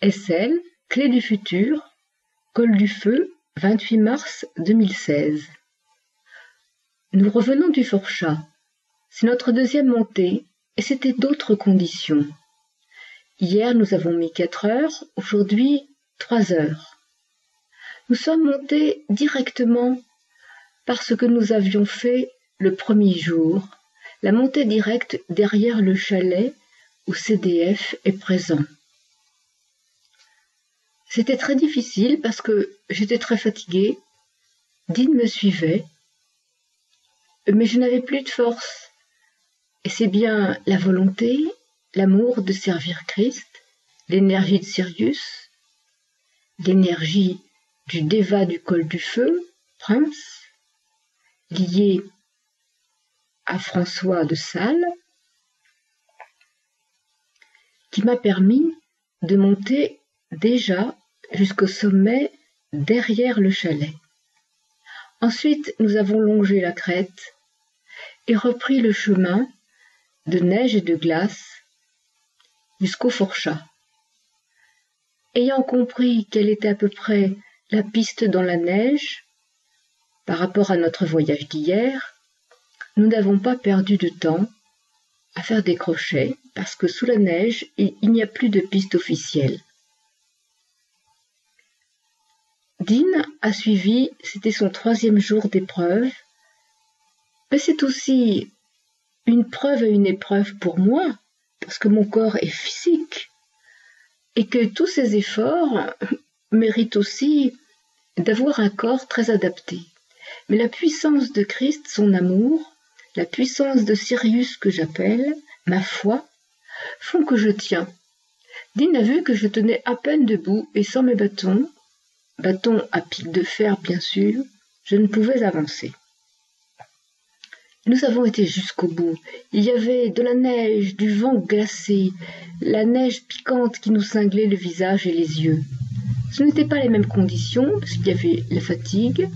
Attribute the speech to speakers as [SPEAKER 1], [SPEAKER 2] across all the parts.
[SPEAKER 1] SL, Clé du futur, Col du Feu, 28 mars 2016. Nous revenons du Forchat. C'est notre deuxième montée et c'était d'autres conditions. Hier, nous avons mis 4 heures, aujourd'hui 3 heures. Nous sommes montés directement parce que nous avions fait le premier jour, la montée directe derrière le chalet où CDF est présent. C'était très difficile parce que j'étais très fatiguée. Dean me suivait, mais je n'avais plus de force. Et c'est bien la volonté, l'amour de servir Christ, l'énergie de Sirius, l'énergie du Déva du Col du Feu, Prince, lié à François de Sales, qui m'a permis de monter déjà jusqu'au sommet derrière le chalet. Ensuite, nous avons longé la crête et repris le chemin de neige et de glace jusqu'au Forchat. Ayant compris quelle était à peu près la piste dans la neige par rapport à notre voyage d'hier, nous n'avons pas perdu de temps à faire des crochets parce que sous la neige, il n'y a plus de piste officielle. Dean a suivi, c'était son 3e jour d'épreuve, mais c'est aussi une preuve et une épreuve pour moi, parce que mon corps est physique, et que tous ces efforts méritent aussi d'avoir un corps très adapté. Mais la puissance de Christ, son amour, la puissance de Sirius que j'appelle, ma foi, font que je tiens. Dean a vu que je tenais à peine debout et sans mes bâtons à pic de fer bien sûr, je ne pouvais avancer. Nous avons été jusqu'au bout. Il y avait de la neige, du vent glacé, la neige piquante qui nous cinglait le visage et les yeux. Ce n'étaient pas les mêmes conditions, parce qu'il y avait la fatigue,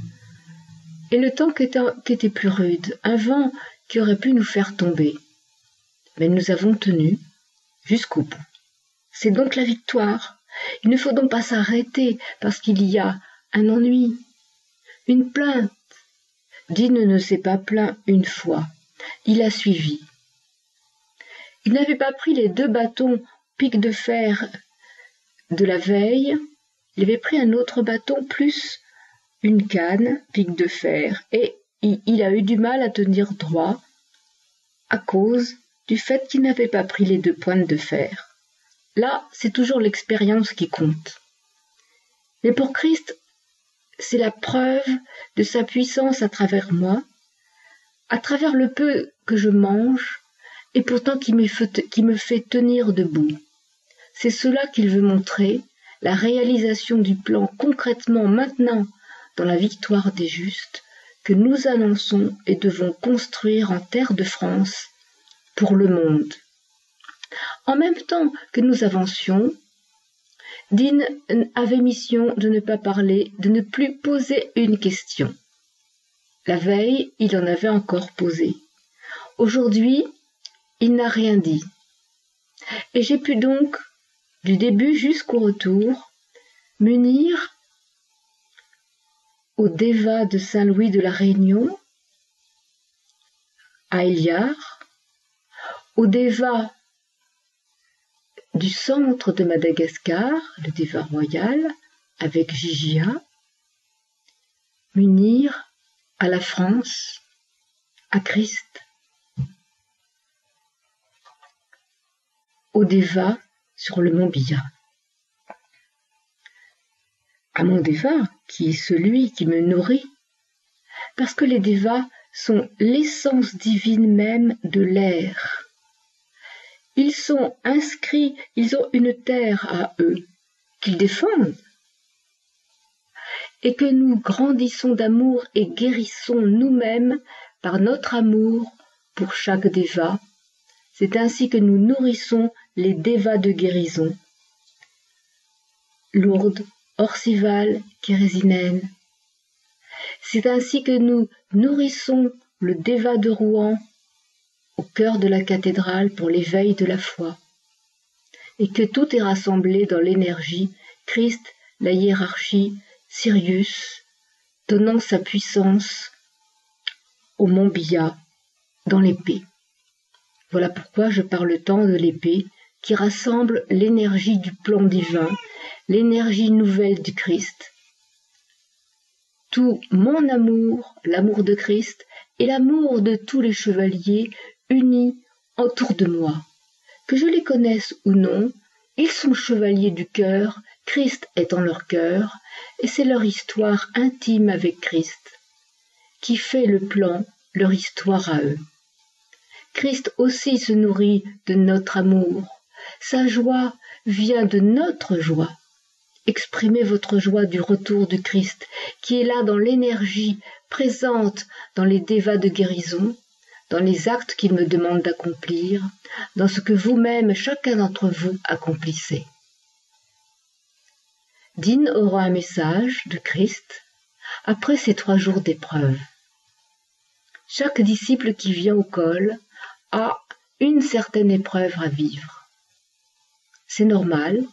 [SPEAKER 1] et le temps qui était plus rude, un vent qui aurait pu nous faire tomber. Mais nous avons tenu jusqu'au bout. C'est donc la victoire. Il ne faut donc pas s'arrêter parce qu'il y a un ennui, une plainte. Dean ne s'est pas plaint une fois. Il a suivi. Il n'avait pas pris les 2 bâtons pic de fer de la veille. Il avait pris un autre bâton plus une canne pic de fer et il a eu du mal à tenir droit à cause du fait qu'il n'avait pas pris les 2 pointes de fer. Là, c'est toujours l'expérience qui compte. Mais pour Christ, c'est la preuve de sa puissance à travers moi, à travers le peu que je mange, et pourtant qui me fait tenir debout. C'est cela qu'il veut montrer, la réalisation du plan concrètement maintenant dans la victoire des justes, que nous annonçons et devons construire en terre de France pour le monde. En même temps que nous avancions, Dean avait mission de ne pas parler, de ne plus poser une question. La veille, il en avait encore posé. Aujourd'hui, il n'a rien dit. Et j'ai pu donc, du début jusqu'au retour, m'unir au Déva de Saint-Louis de la Réunion, à Eliar, au Déva du centre de Madagascar, le Déva royal, avec Gigia, m'unir à la France, à Christ, au Déva sur le mont Billa. À mon Déva, qui est celui qui me nourrit, parce que les Dévas sont l'essence divine même de l'air. Ils sont inscrits, ils ont une terre à eux, qu'ils défendent, et que nous grandissons d'amour et guérissons nous-mêmes par notre amour pour chaque Déva. C'est ainsi que nous nourrissons les Dévas de guérison. Lourdes, Orcival, Kérésinène. C'est ainsi que nous nourrissons le Déva de Rouen, au cœur de la cathédrale pour l'éveil de la foi. et que tout est rassemblé dans l'énergie, Christ, la hiérarchie, Sirius, donnant sa puissance au mont Bia, dans l'épée. Voilà pourquoi je parle tant de l'épée, qui rassemble l'énergie du plan divin, l'énergie nouvelle du Christ, tout mon amour, l'amour de Christ, et l'amour de tous les chevaliers unis autour de moi. Que je les connaisse ou non, ils sont chevaliers du cœur, Christ est en leur cœur, et c'est leur histoire intime avec Christ, qui fait le plan, leur histoire à eux. Christ aussi se nourrit de notre amour, sa joie vient de notre joie. Exprimez votre joie du retour du Christ, qui est là dans l'énergie présente dans les dévas de guérison, dans les actes qu'il me demande d'accomplir, dans ce que vous-même, chacun d'entre vous, accomplissez. Dean aura un message de Christ après ces 3 jours d'épreuve. Chaque disciple qui vient au col a une certaine épreuve à vivre. C'est normal,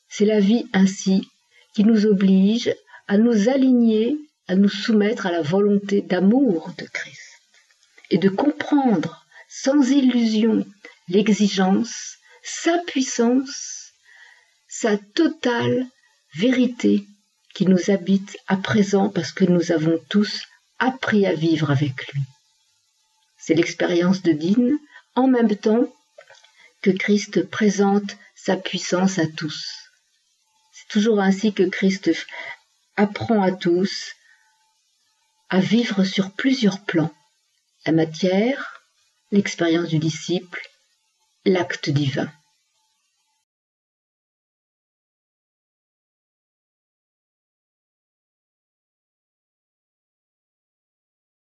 [SPEAKER 1] c'est la vie ainsi qui nous oblige à nous aligner, à nous soumettre à la volonté d'amour de Christ et de comprendre sans illusion l'exigence, sa puissance, sa totale vérité qui nous habite à présent parce que nous avons tous appris à vivre avec lui. C'est l'expérience de Dean en même temps que Christ présente sa puissance à tous. C'est toujours ainsi que Christ apprend à tous à vivre sur plusieurs plans. La matière, l'expérience du disciple, l'acte divin.